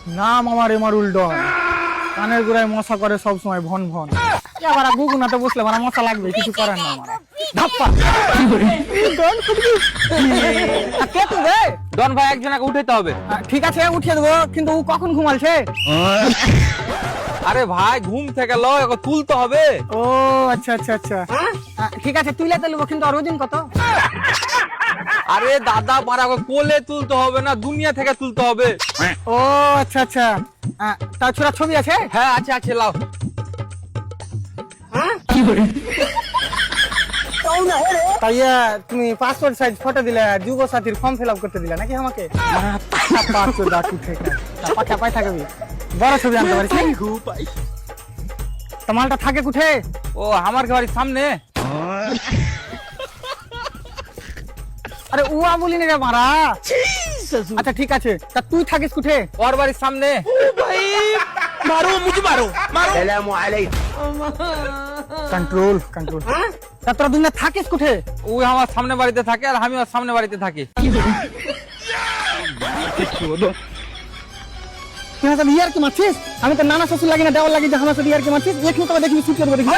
নাম আমার এমার উল্ডন, কানের গোড়ায় মশা করে সব সময় ভন ভন। এবার গুগুনাতে বসলে মানে মশা লাগবে, কিছু করার না আমার। ধাপ্পা কে তুই রে? ডন ভাই একজনকে উঠাইতে হবে। ঠিক আছে উঠিয়ে দেবো, কিন্তু ও কখন ঘুমালছে? আরে ভাই ঘুম থেকে লো, ওকে তুলতে হবে। ও আচ্ছা আচ্ছা আচ্ছা, ঠিক আছে তুইলে তুলবো, কিন্তু আর ওজন কত? আরে দাদা পারা ওকে কোলে তুলতে হবে না, দুনিয়া থেকে তুলতে হবে। ও আচ্ছা আচ্ছা, তা ছোড়া ছবি আছে? হ্যাঁ আছে আছে, লাও। তাই তুমি পাসপোর্ট সাইজ ফটো দিলে, যুব সাথীর ফর্ম ফিল আপ করতে দিলে নাকি আমাকে? পাকা পাই থাকবি, বড় ছবি আনতে পারিস? মালটা থাকে কুঠে? ও আমার বাড়ির সামনে। আরে উয়া বলিনি রে মারা। আচ্ছা ঠিক আছে, তা তুই থাকিস কুঠে? ওর বাড়ির সামনে। मारो मुझे मारो मारो। Control control. তা তোরা দুনিয়া থাকিস কুঠে? ও আমার সামনে বাড়িতে থাকে আর আমি ওর সামনে বাড়িতে থাকি। তুই হাতে ইয়ার কি মারছিস? আমি তো নানা শ্বশুর লাগি না, দেওয়ার লাগি যে আমার সাথে ইয়ার কি মারছিস? এখানে তো দেখবি শুট করবো, দেখবি।